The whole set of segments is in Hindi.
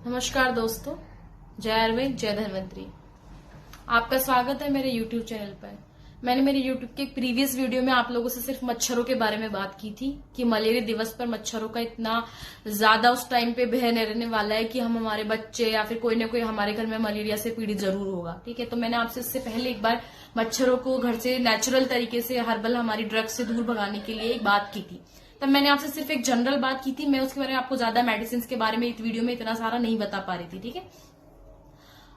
नमस्कार दोस्तों, जय आयुर्वेद जय धन्वंतरी। आपका स्वागत है मेरे YouTube चैनल पर। मैंने मेरे YouTube के एक प्रीवियस वीडियो में आप लोगों से सिर्फ मच्छरों के बारे में बात की थी कि मलेरिया दिवस पर मच्छरों का इतना ज्यादा उस टाइम पे भय रहने वाला है कि हम हमारे बच्चे या फिर कोई ना कोई हमारे घर में मलेरिया से पीड़ित जरूर होगा। ठीक है, तो मैंने आपसे इससे पहले एक बार मच्छरों को घर से नेचुरल तरीके से हर्बल हमारी ड्रग से दूर भगाने के लिए एक बात की थी। तब मैंने आपसे सिर्फ एक जनरल बात की थी, मैं उसके बारे में आपको ज्यादा मेडिसिन के बारे में इस वीडियो में इतना सारा नहीं बता पा रही थी। ठीक है,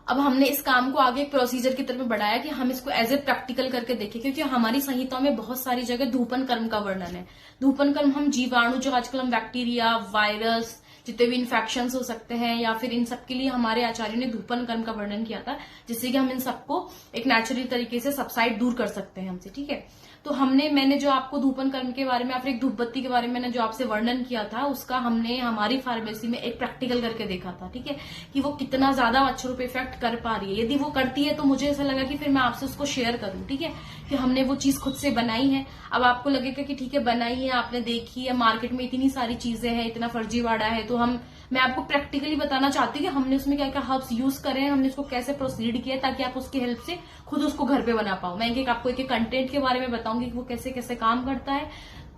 अब हमने इस काम को आगे एक प्रोसीजर की तरफ बढ़ाया कि हम इसको एज ए प्रैक्टिकल करके देखें, क्योंकि हमारी संहिताओं में बहुत सारी जगह धूपन कर्म का वर्णन है। धूपन कर्म हम जीवाणु, जो आजकल हम बैक्टीरिया, वायरस, जितने भी इन्फेक्शन हो सकते हैं या फिर इन सब के लिए हमारे आचार्य ने धूपन कर्म का वर्णन किया था, जिससे कि हम इन सबको एक नेचुरल तरीके से सबसाइड दूर कर सकते हैं हमसे। ठीक है, तो मैंने जो आपको धूपन कर्म के बारे में या फिर एक धूपबत्ती के बारे में मैंने जो आपसे वर्णन किया था, उसका हमने हमारी फार्मेसी में एक प्रैक्टिकल करके देखा था। ठीक है, कि वो कितना ज्यादा मच्छरों पे इफेक्ट कर पा रही है। यदि वो करती है तो मुझे ऐसा लगा कि फिर मैं आपसे उसको शेयर करूं। ठीक है, कि हमने वो चीज खुद से बनाई है। अब आपको लगेगा कि ठीक है बनाई है, आपने देखी है, मार्केट में इतनी सारी चीजें हैं, इतना फर्जीवाड़ा है, तो मैं आपको प्रैक्टिकली बताना चाहती हूँ कि हमने उसमें क्या क्या हर्ब्स यूज करे हैं, हमने उसको कैसे प्रोसीड किया, ताकि आप उसकी हेल्प से खुद उसको घर पे बना पाओ। मैं आपको एक कंटेंट के बारे में बताऊंगी कि वो कैसे कैसे काम करता है,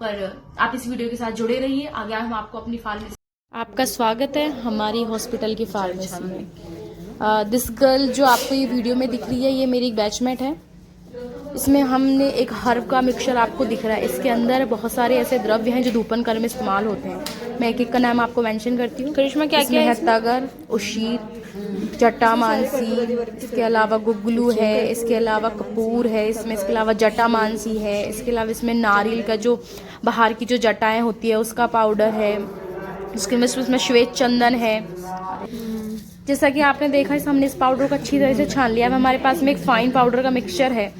पर आप इस वीडियो के साथ जुड़े रहिए। आगे हम आपको अपनी फार्मेसी। आपका स्वागत है हमारी हॉस्पिटल की फार्मेसी में। दिस गर्ल जो आपको ये वीडियो में दिख रही है, ये मेरी एक बैचमेट है। इसमें हमने एक हर्ब का मिक्सचर आपको दिख रहा है। इसके अंदर बहुत सारे ऐसे द्रव्य हैं जो धूपन कर्म में इस्तेमाल होते हैं। मैं एक एक का नाम आपको मेंशन करती हूँ। करिश्मा, क्या क्या है? तगर, उशीर, जटामानसी, इसके अलावा गुगलू है, इसके अलावा कपूर है, इसके अलावा जटामानसी है, इसके अलावा इसमें नारियल का जो बाहर की जो जटाएं होती है उसका पाउडर है, इसमें श्वेत चंदन है। जैसा कि आपने देखा है, हमने इस पाउडर को अच्छी तरह से छान लिया। अब हमारे पास में एक फाइन पाउडर का मिक्सचर है।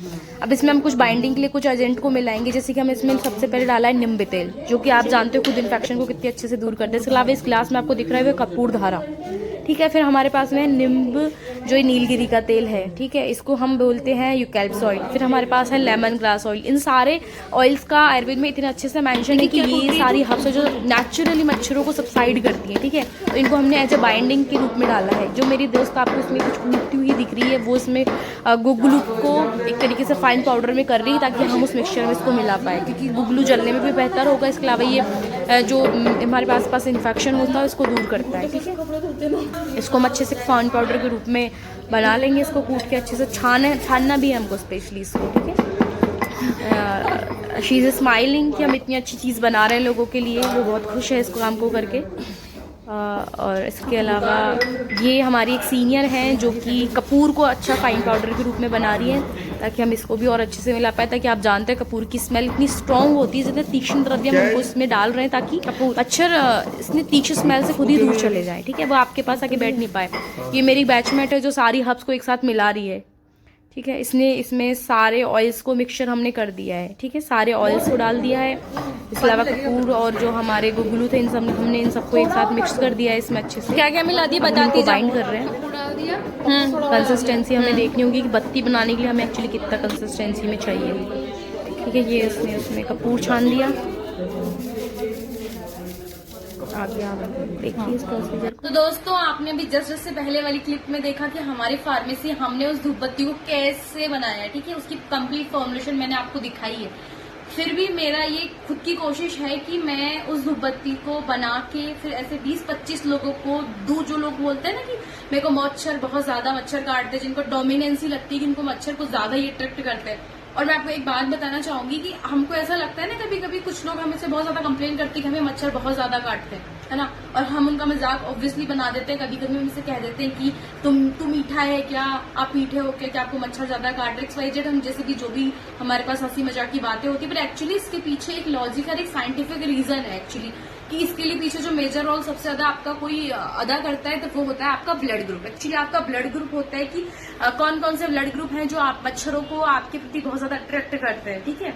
अब इसमें हम कुछ बाइंडिंग के लिए कुछ एजेंट को मिलाएंगे, जैसे कि हम इसमें सबसे पहले डाला है नींबू तेल, जो कि आप जानते हो खुद इन्फेक्शन को कितने अच्छे से दूर करते हैं। इसके अलावा इस ग्लास में आपको दिख रहा है वो कपूर धारा। ठीक है, फिर हमारे पास में नींब जो नीलगिरी का तेल है। ठीक है, इसको हम बोलते हैं यूकैलिप्टस ऑयल। फिर हमारे पास है लेमन ग्रास ऑयल। इन सारे ऑयल्स का आयुर्वेद में इतने अच्छे से मेंशन है कि ये सारी हर्ब्स जो नेचुरली मच्छरों को सबसाइड करती हैं। ठीक है, तो इनको हमने एज ए बाइंडिंग के रूप में डाला है। जो मेरी दोस्त आपको इसमें कुछ उगती हुई दिख रही है, वो इसमें गुगलू को एक तरीके से फाइन पाउडर में कर रही है, ताकि हम उस मिक्सचर में इसको मिला पाए, क्योंकि गुगलू जलने में भी बेहतर होगा। इसके अलावा ये जो हमारे पास इन्फेक्शन होता है उसको दूर करता है। ठीक है, इसको हम अच्छे से फाइन पाउडर के रूप में बना लेंगे। इसको कूट के अच्छे से छानना भी है हमको स्पेशली इसको। ठीक है, शी इज स्माइलिंग कि हम इतनी अच्छी चीज़ बना रहे हैं लोगों के लिए। वो बहुत खुश है इस काम को करके। और इसके अलावा ये हमारी एक सीनियर हैं जो कि कपूर को अच्छा फाइन पाउडर के रूप में बना रही है, ताकि हम इसको भी और अच्छे से मिला पाए। ताकि आप जानते हैं कपूर की स्मेल इतनी स्ट्रॉन्ग होती है, जितने तीक्ष्ण द्रव्य हम उनको इसमें डाल रहे हैं, ताकि मच्छर इसमें तीक्ष्ण स्मेल से खुद ही दूर चले जाए। ठीक है, वो आपके पास आके बैठ नहीं पाए। ये मेरी बैचमेट है जो सारी हर्ब्स को एक साथ मिला रही है। ठीक है, इसमें सारे ऑयल्स को मिक्सचर हमने कर दिया है। ठीक है, सारे ऑयल्स को डाल दिया है। इसके अलावा कपूर और जो हमारे गुगलू थे, हमने इन सबको एक साथ मिक्स कर दिया है इसमें अच्छे से। क्या क्या मिला दिया बताती, बाइंड कर रहे हैं। कंसिस्टेंसी हमें देखनी होगी कि बत्ती बनाने के लिए हमें एक्चुअली कितना कंसिस्टेंसी में चाहिए। ठीक है, ये उसमें कपूर छान दिया। आगे आप देखिए इस प्रोसीजर। तो दोस्तों, आपने अभी जस्ट से पहले वाली क्लिप में देखा कि हमारी फार्मेसी हमने उस धूपबत्ती को कैसे बनाया है। ठीक है, उसकी कंप्लीट फॉर्मुलेशन मैंने आपको दिखाई है। फिर भी मेरा ये खुद की कोशिश है कि मैं उस धूपबत्ती को बना के फिर ऐसे 20-25 लोगों को दूं, जो लोग बोलते हैं ना कि मेरे को मच्छर बहुत ज्यादा मच्छर काटते हैं, जिनको डोमिनेंसी लगती है, कि इनको मच्छर को ज्यादा ही अट्रैक्ट करते हैं। और मैं आपको एक बात बताना चाहूंगी कि हमको ऐसा लगता है ना, कभी कभी कुछ लोग हमें से बहुत ज्यादा कंप्लेन करते हैं कि हमें मच्छर बहुत ज्यादा काटते हैं, है ना, और हम उनका मजाक ऑब्वियसली बना देते हैं। कभी कभी हम इसे कह देते हैं कि तुम मीठा है क्या, आप मीठे हो क्या आपको मच्छर ज्यादा काट रहे, XYZ, हम जैसे कि जो भी हमारे पास हंसी मजाक की बातें होती है। बट एक्चुअली इसके पीछे एक लॉजिकल, एक साइंटिफिक रीजन है एक्चुअली, कि इसके लिए पीछे जो मेजर रोल सबसे ज्यादा आपका कोई अदा करता है, तो वो होता है आपका ब्लड ग्रुप। एक्चुअली आपका ब्लड ग्रुप होता है कि कौन कौन से ब्लड ग्रुप हैं जो आप मच्छरों को आपके प्रति बहुत ज्यादा अट्रैक्ट करते हैं। ठीक है,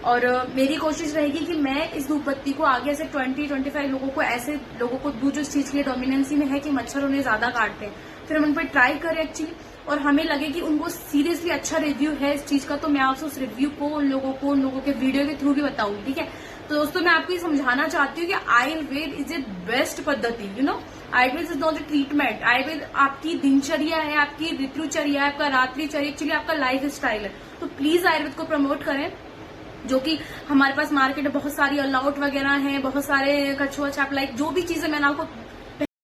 और मेरी कोशिश रहेगी कि मैं इस धूपबत्ती को आगे ऐसे 20-25 लोगों को, ऐसे लोगों को दूं जो इस चीज के लिए डोमिनेंसी में है कि मच्छर उन्हें ज्यादा काटते हैं। फिर हम उन पर ट्राई करें एक्चुअली, और हमें लगे कि उनको सीरियसली अच्छा रिव्यू है इस चीज का, तो मैं आपसे उस रिव्यू को उन लोगों के वीडियो के थ्रू भी बताऊंगी। ठीक है, तो दोस्तों मैं आपको ये समझाना चाहती हूँ कि आयुर्वेद इज ए बेस्ट पद्धति, you know. Ayurveda is not a treatment. Ayurveda आपकी दिनचर्या है, आपकी ऋतुचर्या है, आपका रात्रिचर्या, एक्चुअली आपका लाइफ स्टाइल है। तो प्लीज आयुर्वेद को प्रमोट करें, जो कि हमारे पास मार्केट में बहुत सारी अलाउट वगैरह हैं, बहुत सारे कछुआ छाप लाइक जो भी चीजें मैंने आपको।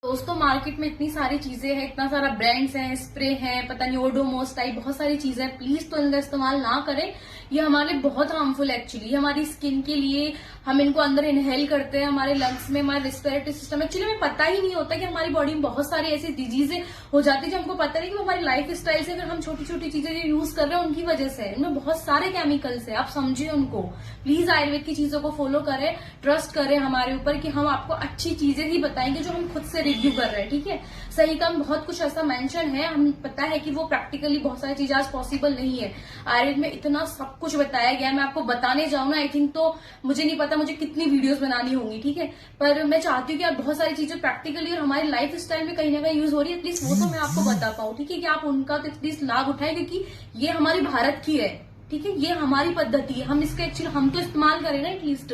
दोस्तों मार्केट में इतनी सारी चीजें हैं, इतना सारा ब्रांड्स हैं, स्प्रे हैं, पता नहीं ओडोमोस टाइप बहुत सारी चीजें हैं। प्लीज तो इनका इस्तेमाल ना करें, ये हमारे लिए बहुत हार्मफुल है एक्चुअली। हमारी स्किन के लिए हम इनको अंदर इनहेल करते हैं, हमारे लंग्स में, हमारे रेस्पिरेटरी सिस्टम। एक्चुअली हमें पता ही नहीं होता कि हमारी बॉडी में बहुत सारी ऐसी डिजीजें हो जाती है जो हमको पता नहीं कि वो हमारी लाइफ स्टाइल से, फिर हम छोटी छोटी चीजें जो यूज कर रहे हैं उनकी वजह से। इनमें बहुत सारे केमिकल्स है, आप समझिए उनको। प्लीज आयुर्वेद की चीजों को फॉलो करें, ट्रस्ट करें हमारे ऊपर कि हम आपको अच्छी चीजें ही बताएंगे जो हम खुद से रिव्यू कर रहे हैं, ठीक है। सही कम बहुत कुछ ऐसा मेंशन है, हम पता है कि वो प्रैक्टिकली बहुत सारी चीजें आज पॉसिबल नहीं है। आयुर्वेद में इतना सब कुछ बताया गया है, मैं आपको बताने जाऊं ना आई थिंक तो मुझे नहीं पता मुझे कितनी वीडियोस बनानी होंगी, ठीक है। पर मैं चाहती हूँ कि आप बहुत सारी चीजें प्रैक्टिकली और हमारी लाइफ स्टाइल में कहीं ना कहीं यूज हो रही है, एटलीस्ट वो तो मैं आपको बता पाऊँ, ठीक है, कि आप उनका तो एटलीस्ट लाभ उठाएं, क्योंकि ये हमारी भारत की है, ठीक है, ये हमारी पद्धति है, हम इसका एक्चुअली हम तो इस्तेमाल करें ना एटलीस्ट।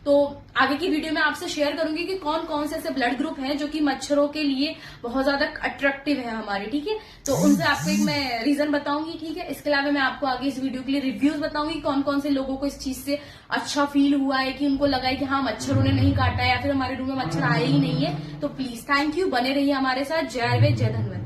तो आगे की वीडियो में आपसे शेयर करूंगी कि कौन कौन से ऐसे ब्लड ग्रुप हैं जो कि मच्छरों के लिए बहुत ज्यादा अट्रैक्टिव है हमारे, ठीक है। तो उनसे आपको एक मैं रीजन बताऊंगी, ठीक है। इसके अलावा मैं आपको आगे इस वीडियो के लिए रिव्यूज बताऊंगी कौन कौन से लोगों को इस चीज से अच्छा फील हुआ है, कि उनको लगा है कि हाँ मच्छरों ने नहीं काटा है या फिर हमारे रूम में मच्छर आए ही नहीं है। तो प्लीज थैंक यू, बने रहिए हमारे साथ। जय आयुर्वेद, जय धन्वंतरि।